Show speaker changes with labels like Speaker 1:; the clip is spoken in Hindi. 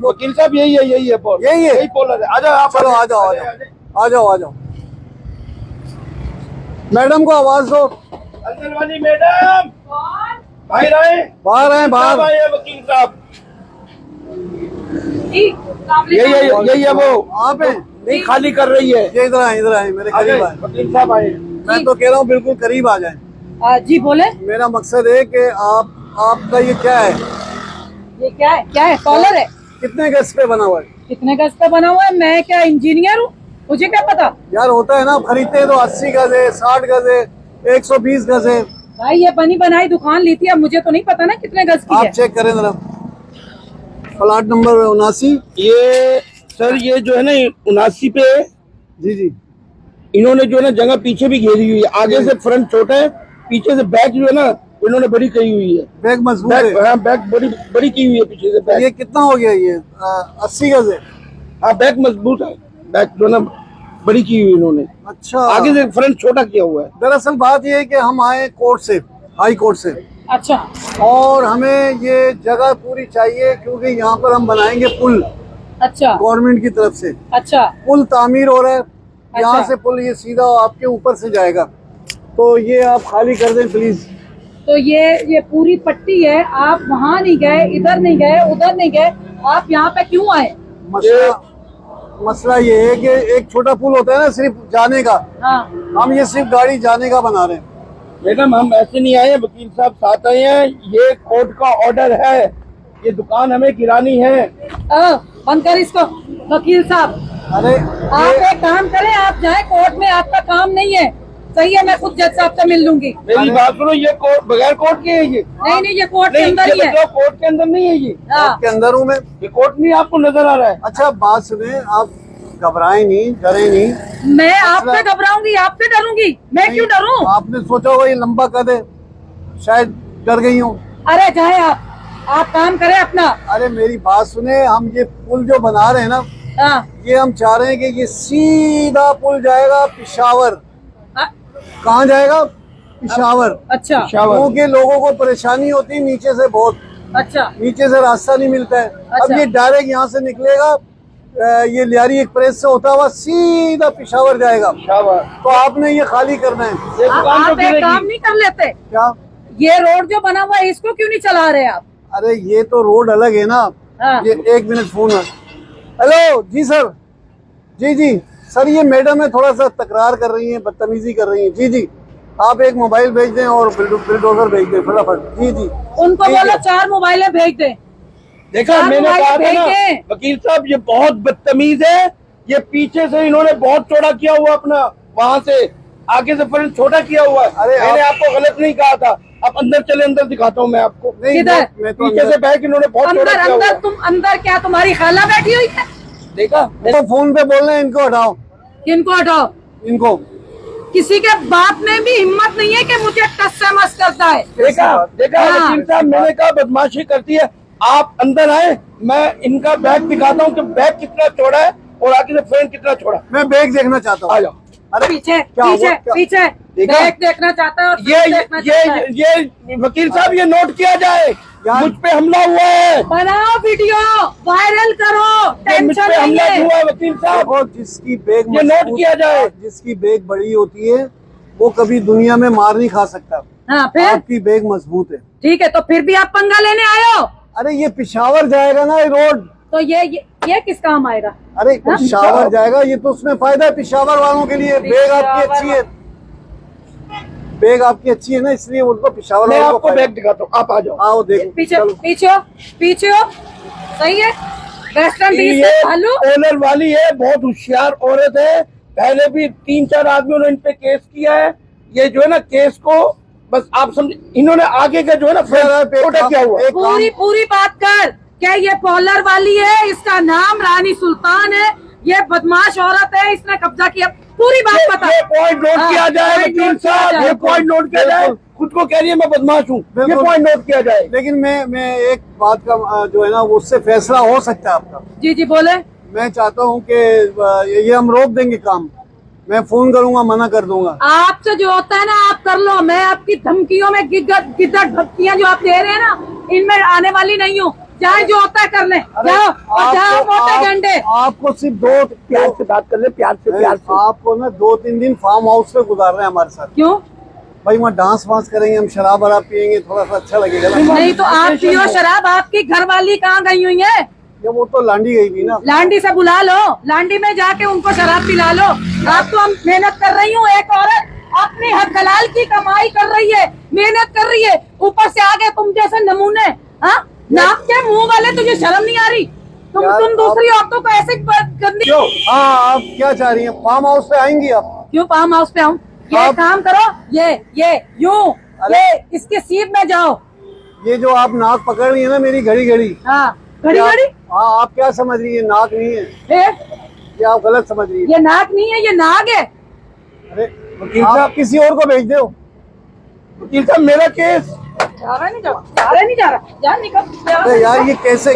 Speaker 1: उनको।
Speaker 2: वकील साहब यही है पोल,
Speaker 1: यही
Speaker 2: पोलर है। आ जाओ आप,
Speaker 1: चलो आ जाओ। मैडम को आवाज दो।
Speaker 2: अंदर वाली मैडम बाहर आए,
Speaker 1: बाहर
Speaker 2: आए वकील साहब। यही है वो।
Speaker 1: आप हैं?
Speaker 2: नहीं, खाली कर रही है।
Speaker 1: ये इधर आए मेरे करीब आए।
Speaker 2: वकील साहब आए।
Speaker 1: मैं तो कह रहा हूँ बिल्कुल करीब आ जाए।
Speaker 3: जी बोले।
Speaker 1: मेरा मकसद है कि आपका ये क्या है?
Speaker 3: ये क्या है? कॉलर है।
Speaker 1: कितने गज पे बना हुआ है?
Speaker 3: कितने गज पे बना हुआ है? मैं क्या इंजीनियर हूँ? मुझे क्या पता
Speaker 1: यार। होता है ना, खरीदते हैं तो 80 गज है, 60 गज है, 120 गज है।
Speaker 3: भाई ये बनी बनाई दुकान ली थी, अब मुझे तो नहीं पता ना कितने गज की
Speaker 1: आप
Speaker 3: है।
Speaker 1: चेक करें जरा। Plot number 79।
Speaker 2: ये सर, ये जो है ना 79 पे,
Speaker 1: जी
Speaker 2: इन्होंने जो है ना जगह पीछे भी घेरी हुई है। आगे से फ्रंट छोटा है, पीछे से बैक जो है ना इन्होंने बड़ी की हुई है।
Speaker 1: बैग मजबूत है।
Speaker 2: हाँ, बैक बड़ी की हुई है पीछे से बैक।
Speaker 1: ये कितना हो गया? ये 80 गज है।
Speaker 2: हाँ, बैक मजबूत है, बैक जो है ना बड़ी की हुई इन्होंने।
Speaker 1: अच्छा।
Speaker 2: आगे से फ्रंट छोटा किया हुआ है।
Speaker 1: दरअसल बात ये है कि हम आए कोर्ट से, हाई कोर्ट से,
Speaker 3: अच्छा।
Speaker 1: और हमें ये जगह पूरी चाहिए क्योंकि यहाँ पर हम बनाएंगे पुल।
Speaker 3: अच्छा।
Speaker 1: गवर्नमेंट की तरफ से
Speaker 3: अच्छा।
Speaker 1: पुल तामीर हो रहा है। यहाँ
Speaker 3: अच्छा।
Speaker 1: से पुल ये सीधा आपके ऊपर से जाएगा, तो ये आप खाली कर दें प्लीज।
Speaker 3: तो ये पूरी पट्टी है, आप वहाँ नहीं गए, इधर नहीं गए, उधर नहीं गए, आप यहाँ पे क्यों आए?
Speaker 1: मसला ये है कि एक छोटा पुल होता है ना सिर्फ जाने का।
Speaker 3: हाँ।
Speaker 1: हम ये सिर्फ गाड़ी जाने का बना रहे हैं।
Speaker 2: मैडम, हम ऐसे नहीं आए, वकील साहब साथ आए हैं। ये कोर्ट का ऑर्डर है, ये दुकान हमें गिरानी है।
Speaker 3: बंद कर इसको वकील साहब।
Speaker 1: अरे
Speaker 3: आप एक काम करें, आप जाएं कोर्ट में, आपका काम नहीं है। सही है, मैं खुद जज साहब से मिल लूंगी।
Speaker 2: मेरी बात सुनो, ये कोर्ट बगैर कोर्ट के है ये?
Speaker 3: नहीं, ये कोर्ट के अंदर ही है।
Speaker 2: कोर्ट के अंदर नहीं है ये।
Speaker 1: कोर्ट के अंदर हूँ मैं।
Speaker 2: ये कोर्ट नहीं आपको नजर आ रहा है?
Speaker 1: अच्छा बात सुने, आप घबराएं नहीं, डरे नहीं।
Speaker 3: मैं आपसे घबराऊंगी, आपसे डरूंगी? मैं क्यों डरूं?
Speaker 1: आपने सोचा होगा ये लंबा कद है, शायद डर गई हूँ।
Speaker 3: अरे जाए आप काम करें अपना।
Speaker 1: अरे मेरी बात सुने, हम ये पुल जो बना रहे हैं ना,
Speaker 3: हाँ।
Speaker 1: ये हम चाह रहे हैं कि ये सीधा पुल जाएगा पिशावर। कहाँ जाएगा? पिशावर।
Speaker 3: अच्छा।
Speaker 1: क्योंकि लोगों को परेशानी होती है नीचे से बहुत।
Speaker 3: अच्छा।
Speaker 1: नीचे से रास्ता नहीं मिलता है।
Speaker 3: अच्छा।
Speaker 1: अब ये डायरेक्ट यहाँ से निकलेगा, ये लियारी एक्सप्रेस से होता हुआ सीधा पिशावर जाएगा। तो आपने ये खाली करना है।
Speaker 3: आप एक काम नहीं कर लेते
Speaker 1: क्या?
Speaker 3: ये रोड जो बना हुआ है इसको क्यों नहीं चला रहे आप?
Speaker 1: अरे ये तो रोड अलग है ना।
Speaker 3: हाँ।
Speaker 1: ये एक मिनट फोन है। हेलो जी सर। जी सर, ये मैडम है, थोड़ा सा तकरार कर रही हैं, बदतमीजी कर रही हैं। जी आप एक मोबाइल भेज दें और बुलडोजर भेज दें फटाफट। जी
Speaker 3: उनको बोलो 4 मोबाइलें भेज दें।
Speaker 2: देखा, मैंने कहा था ना वकील साहब, ये बहुत बदतमीज है। ये पीछे से इन्होंने बहुत चौड़ा किया हुआ अपना, वहाँ से आगे से फ्रंट छोटा किया हुआ है।
Speaker 1: अरे
Speaker 2: मैंने आपको गलत नहीं कहा था। आप अंदर चले, अंदर दिखाता हूँ मैं आपको।
Speaker 3: किधर?
Speaker 2: पीछे से बैग इन्होंने बहुत चौड़ा किया हुआ है।
Speaker 3: तुम अंदर क्या तुम्हारी खाला बैठी हुई है?
Speaker 2: देखा,
Speaker 1: तो फोन पे बोल रहे हैं, इनको हटाओ।
Speaker 3: किनको हटाओ?
Speaker 1: इनको।
Speaker 3: किसी के बाप में भी हिम्मत नहीं है कि मुझे टस से मस करता है।
Speaker 2: देखा
Speaker 3: हाँ।
Speaker 2: वकील साहब, मैंने कहा बदमाशी करती है। आप अंदर आए, मैं इनका बैग दिखाता हूँ कि बैग कितना चौड़ा है और आगे से फ्रंट कितना चौड़ा।
Speaker 1: मैं बैग देखना चाहता हूँ।
Speaker 2: आ जाओ।
Speaker 1: अरे
Speaker 3: पीछे
Speaker 1: क्या?
Speaker 3: पीछे बैग देखना चाहता है और
Speaker 2: ये वकील साहब, ये नोट किया जाए, मुझ पे हमला हुआ है।
Speaker 3: बनाओ वीडियो, वायरल करो,
Speaker 2: मुझ
Speaker 3: टेंशन
Speaker 2: पे हमला
Speaker 3: नहीं
Speaker 2: हुआ है वकील साहब।
Speaker 1: और जिसकी बैग
Speaker 2: ये नोट किया जाए।
Speaker 1: जिसकी बैग बड़ी होती है वो कभी दुनिया में मार नहीं खा सकता।
Speaker 3: हाँ, फिर
Speaker 1: आपकी बैग मजबूत है।
Speaker 3: ठीक है, तो फिर भी आप पंगा लेने आए हो?
Speaker 1: अरे ये पिशावर जाएगा ना ये रोड।
Speaker 3: तो ये किस काम आएगा?
Speaker 1: अरे पिशावर जाएगा, ये तो उसमें फायदा है पिशावर वालों के लिए। बैग आपकी अच्छी है, बैग आपकी अच्छी है ना, इसलिए उनको पिशावर
Speaker 2: मैं
Speaker 1: वालों को
Speaker 2: आपको बैग दिखाता हूँ, आप आ जाओ।
Speaker 1: आओ देखो।
Speaker 3: पीछे हो। सही है। वेस्टर्न
Speaker 2: ओनर वाली है, बहुत होशियार औरत है। पहले भी 3-4 आदमियों ने इन पे केस किया है। ये जो है ना केस को बस आप समझ, इन्होंने आगे का जो है ना छोटा किया हुआ है।
Speaker 3: पूरी बात कर। क्या ये पॉलर वाली है? इसका नाम रानी सुल्तान है। ये बदमाश औरत है, इसने कब्जा किया। पूरी बात पता।
Speaker 2: ये पॉइंट नोट किया जाए वकील साहब, ये पॉइंट नोट किया जाए। खुद को कह रही है मैं बदमाश हूँ, ये पॉइंट नोट किया जाए।
Speaker 1: लेकिन मैं एक बात का जो है ना वो उससे फैसला हो सकता है आपका।
Speaker 3: जी बोले।
Speaker 1: मैं चाहता हूँ कि ये हम रोक देंगे काम। मैं फोन करूंगा, मना कर दूंगा।
Speaker 3: आपसे जो होता है ना आप कर लो। मैं आपकी धमकियों में गिद्दड़ भक्तियां जो आप दे रहे हैं ना, इनमें आने वाली नहीं हूँ। जाए जो होता है कर ले, जाओ और जाओ मोटे गंडे।
Speaker 1: आपको सिर्फ
Speaker 2: प्यार से बात कर ले, प्यार से
Speaker 1: आपको ना 2-3 दिन फार्म हाउस पे गुजारना है हमारे साथ।
Speaker 3: क्यों?
Speaker 1: भाई वहाँ डांस वांस करेंगे, हम शराब वराब पियेंगे, थोड़ा सा अच्छा लगेगा ना।
Speaker 3: नहीं तो आप पियो शराब, आपकी घरवाली कहाँ गई हुई है?
Speaker 1: ये वो तो लांडी गई थी ना।
Speaker 3: लांडी से बुला लो, लांडी में जाके उनको शराब पिला लो। आप तो हम मेहनत कर रही हूँ, एक औरत अपनी हक हलाल की कमाई कर रही है, मेहनत कर रही है, ऊपर से आगे तुम जैसे नमूने, हाँ नाक के मुंह वाले, तुझे शर्म नहीं आ रही? तुम दूसरी औरतों को ऐसे गंदी।
Speaker 1: हाँ आप क्या चाह रही हैं, फार्म हाउस पे आएंगी आप?
Speaker 3: क्यों फार्म हाउस पे आऊँ? ये काम करो, ये यूं, ये इसके सीध में जाओ।
Speaker 1: ये जो आप नाक पकड़ रही है ना मेरी घड़ी घड़ी,
Speaker 3: हाँ घड़ी घड़ी,
Speaker 1: हाँ आप क्या समझ रही है, नाक नहीं है ये, आप गलत समझ रही है।
Speaker 3: ये नाक नहीं है, ये नाग है।
Speaker 1: अरे वकील साहब किसी और को भेज दो।
Speaker 2: वकील साहब मेरा केस
Speaker 3: जा रहा नहीं जा रहा, जा रहा नहीं जा रहा, जा निकल।
Speaker 1: अरे यार ये कैसे